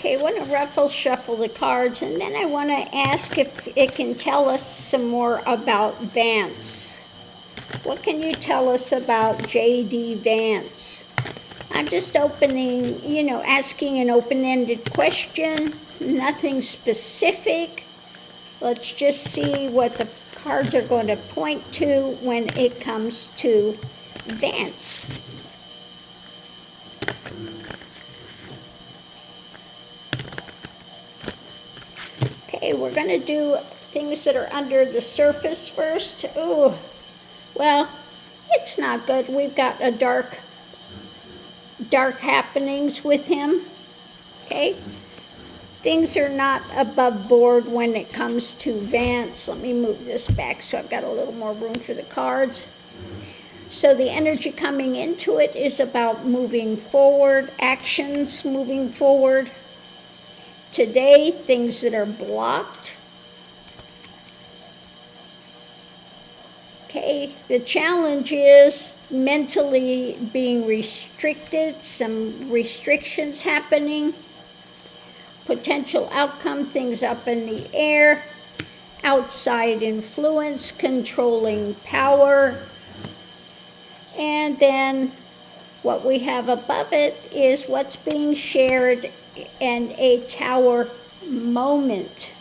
Okay, I want to ruffle shuffle the cards, and then I want to ask if it can tell us some more about Vance. What can you tell us about J.D. Vance? I'm just opening, asking an open-ended question, nothing specific. Let's just see what the cards are going to point to when it comes to Vance. Okay, we're going to do things that are under the surface first. Ooh, well, it's not good. We've got a dark happenings with him. Okay, things are not above board when it comes to Vance. Let me move this back so I've got a little more room for the cards. So the energy coming into it is about moving forward, actions moving forward. Today, things that are blocked. Okay, the challenge is mentally being restricted, some restrictions happening. Potential outcome, things up in the air. Outside influence, controlling power. And then what we have above it is what's being shared and a tower moment.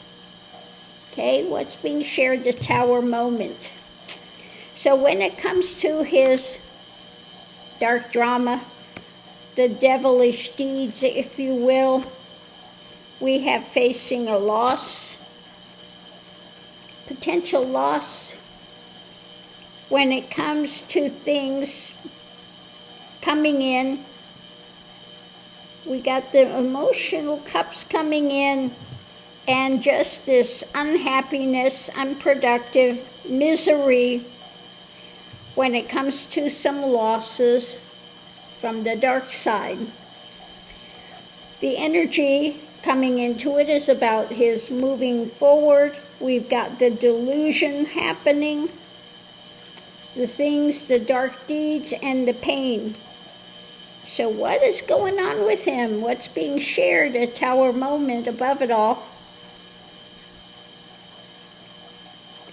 Okay, what's being shared, the tower moment. So when it comes to his dark drama, the devilish deeds, if you will, we have facing a loss, potential loss. When it comes to things coming in, we got the emotional cups coming in, and just this unhappiness, unproductive, misery when it comes to some losses from the dark side. The energy coming into it is about his moving forward. We've got the delusion happening, the things, the dark deeds, and the pain. So what is going on with him? What's being shared? A tower moment above it all.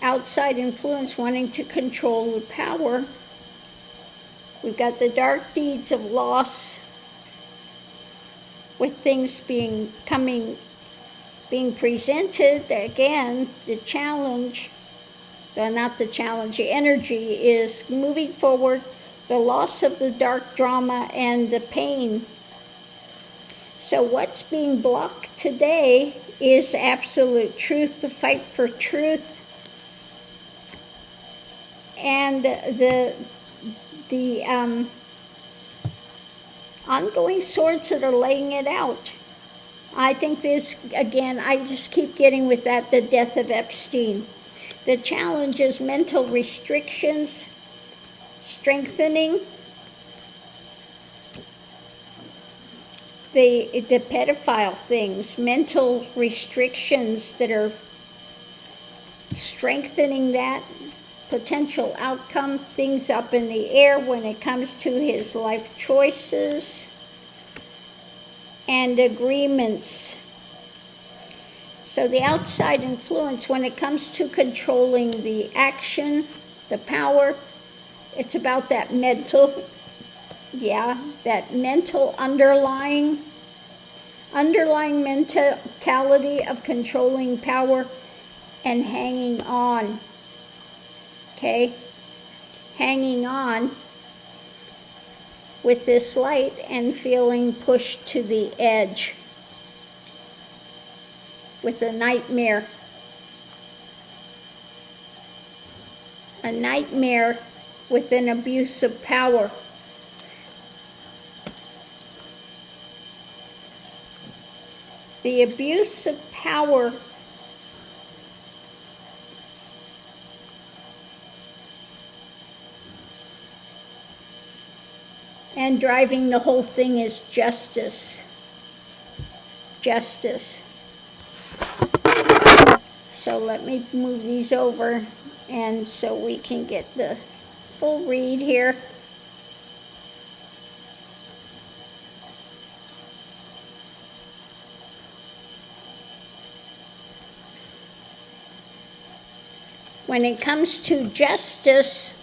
Outside influence wanting to control the power. We've got the dark deeds of loss with things being presented. Again, the challenge, not the challenge, the energy is moving forward. The loss of the dark drama and the pain. So what's being blocked today is absolute truth, the fight for truth, and the ongoing swords that are laying it out. I think this, again, I just keep getting with that, the death of Epstein. The challenge is mental restrictions, strengthening the pedophile things, mental restrictions that are strengthening that potential outcome, things up in the air when it comes to his life choices and agreements. So the outside influence when it comes to controlling the action, the power, it's about that mental, that mental underlying mentality of controlling power and hanging on. Okay? Hanging on with this light and feeling pushed to the edge with a nightmare. A nightmare with an abuse of power. The abuse of power and driving the whole thing is justice. Justice. So let me move these over and so we can get the full read here. when it comes to justice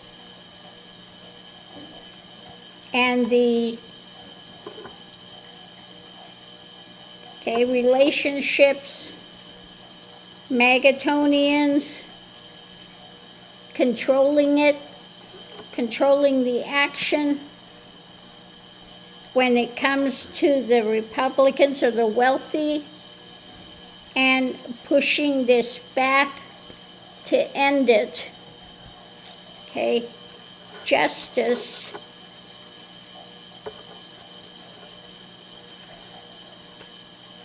and the relationships, Magatonians, controlling it, controlling the action. When it comes to the Republicans or the wealthy, and pushing this back to end it. Okay, justice.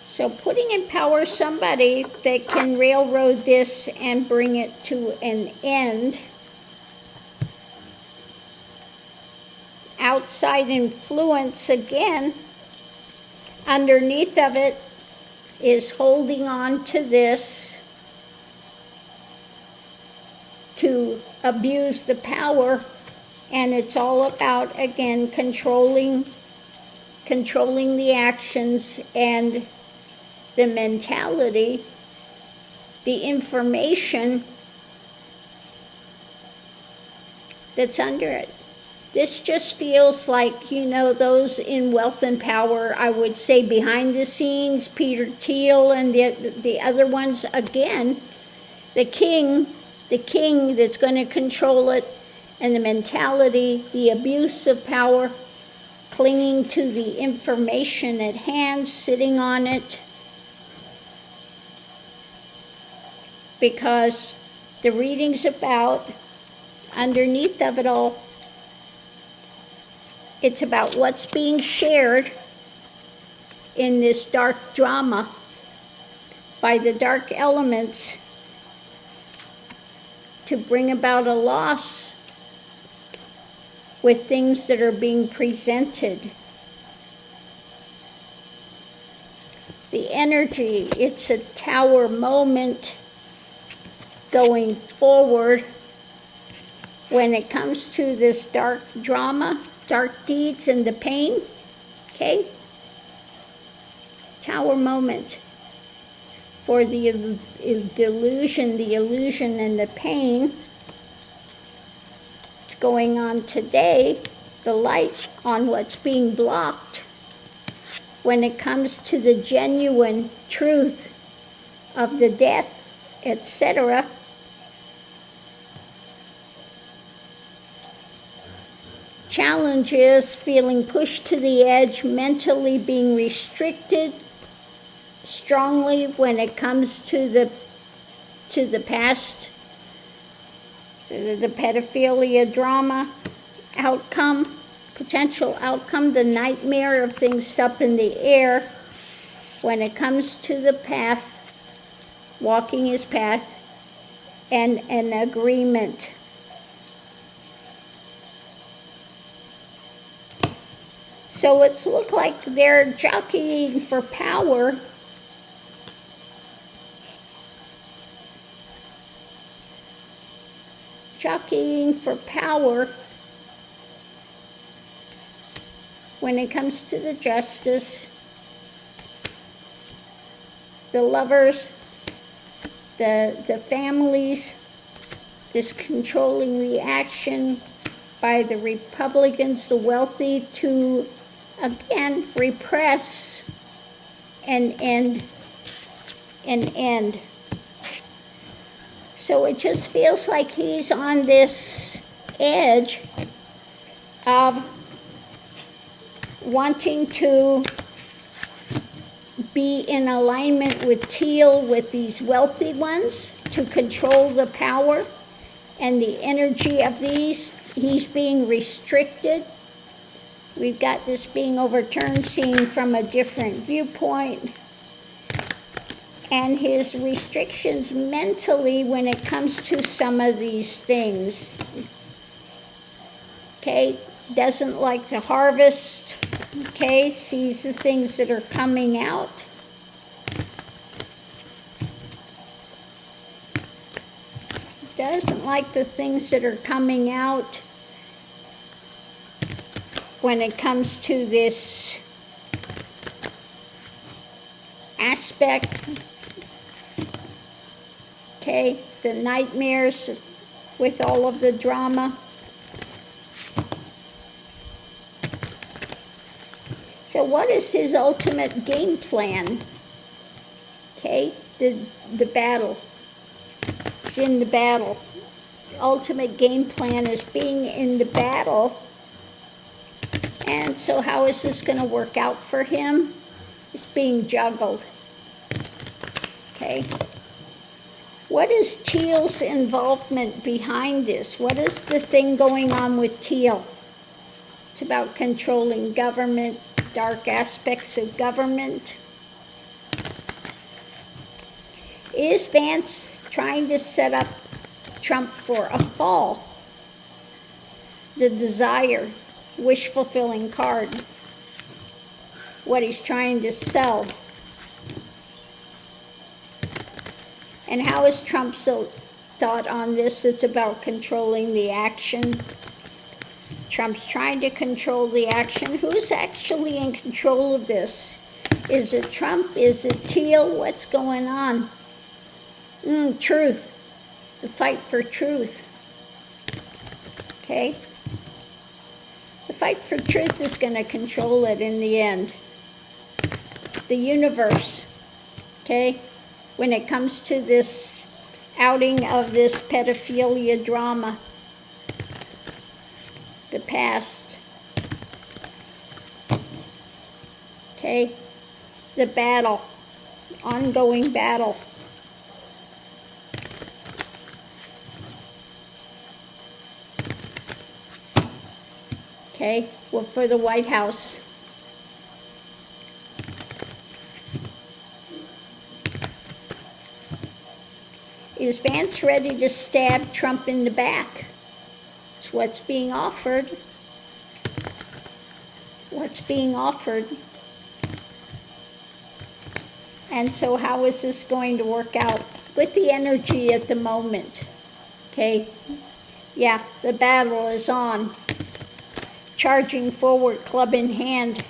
So putting in power somebody that can railroad this and bring it to an end. Outside influence, again, underneath of it is holding on to this to abuse the power, and it's all about, again, controlling the actions and the mentality, the information that's under it. This just feels like, those in wealth and power, I would say behind the scenes, Peter Thiel and the other ones, again, the king that's going to control it, and the mentality, the abuse of power, clinging to the information at hand, sitting on it, because the reading's about, underneath of it all, it's about what's being shared in this dark drama by the dark elements to bring about a loss with things that are being presented. The energy, it's a tower moment going forward when it comes to this dark drama, dark deeds and the pain, okay? Tower moment for the delusion, the illusion and the pain going on today, the light on what's being blocked when it comes to the genuine truth of the death, etc. Challenge is feeling pushed to the edge, mentally being restricted strongly when it comes to the past, the pedophilia drama outcome, potential outcome, the nightmare of things up in the air when it comes to the path, walking his path, and an agreement. So it's looked like they're jockeying for power. Jockeying for power when it comes to the justice, the lovers, the families, this controlling reaction by the Republicans, the wealthy, to again repress and end. So it just feels like he's on this edge of wanting to be in alignment with Teal, with these wealthy ones, to control the power and the energy of these. He's being restricted. We've got this being overturned, seen from a different viewpoint. And his restrictions mentally when it comes to some of these things. Okay, doesn't like the harvest. Okay, sees the things that are coming out. Doesn't like the things that are coming out when it comes to this aspect. Okay, the nightmares, with all of the drama. So what is his ultimate game plan? Okay, the battle. He's in the battle. Ultimate game plan is being in the battle. And so how is this going to work out for him? It's being juggled. Okay. What is Teal's involvement behind this? What is the thing going on with Teal? It's about controlling government, dark aspects of government. Is Vance trying to set up Trump for a fall? The desire, wish-fulfilling card. What he's trying to sell. And how is Trump's thought on this? It's about controlling the action. Trump's trying to control the action. Who's actually in control of this? Is it Trump? Is it Teal? What's going on? Truth. The fight for truth. Okay? The fight for truth is going to control it in the end. The universe. Okay? When it comes to this outing of this pedophilia drama. The past. Okay? The battle. Ongoing battle. Okay, well, for the White House. Is Vance ready to stab Trump in the back? It's what's being offered. What's being offered. And so how is this going to work out with the energy at the moment? Okay, yeah, the battle is on. Charging forward, club in hand.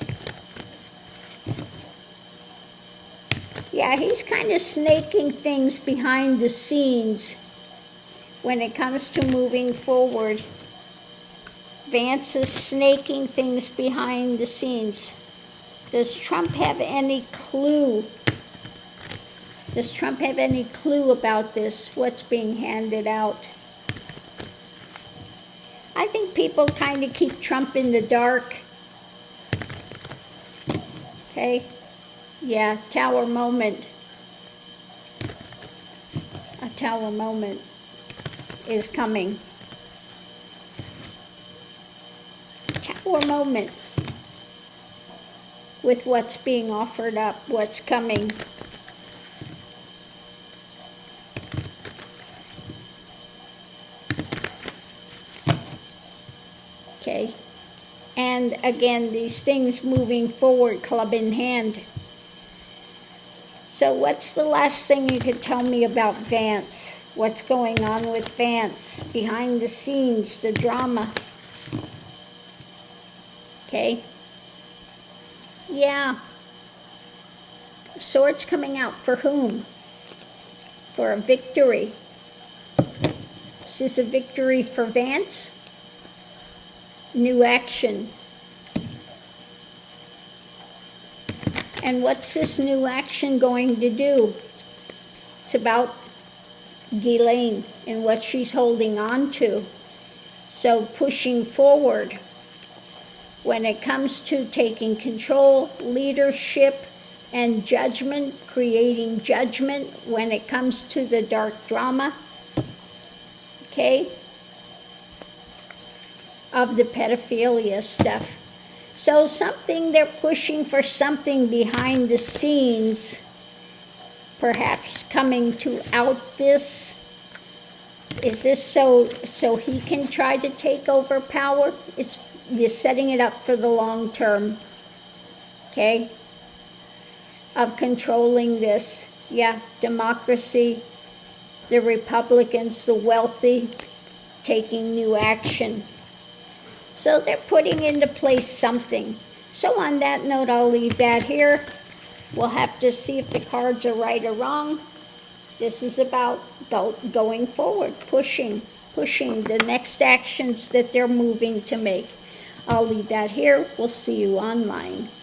Yeah, he's kind of snaking things behind the scenes when it comes to moving forward. Vance is snaking things behind the scenes. Does Trump have any clue? Does Trump have any clue about this, what's being handed out? I think people kind of keep Trump in the dark. Okay? Yeah, tower moment. A tower moment is coming. Tower moment. With what's being offered up, what's coming. Okay, and again, these things moving forward, club in hand. So what's the last thing you could tell me about Vance? What's going on with Vance? Behind the scenes, the drama. Okay. Yeah. Swords coming out for whom? For a victory. Is this a victory for Vance? New action. And what's this new action going to do? It's about Ghislaine and what she's holding on to. So pushing forward when it comes to taking control, leadership, and judgment, creating judgment when it comes to the dark drama. Okay? Of the pedophilia stuff. So something, they're pushing for something behind the scenes, perhaps coming to out this. Is this so he can try to take over power? You're setting it up for the long term, okay? Of controlling this. Yeah, democracy, the Republicans, the wealthy, taking new action. So they're putting into place something. So on that note, I'll leave that here. We'll have to see if the cards are right or wrong. This is about going forward, pushing. pushing the next actions that they're moving to make. I'll leave that here. We'll see you online.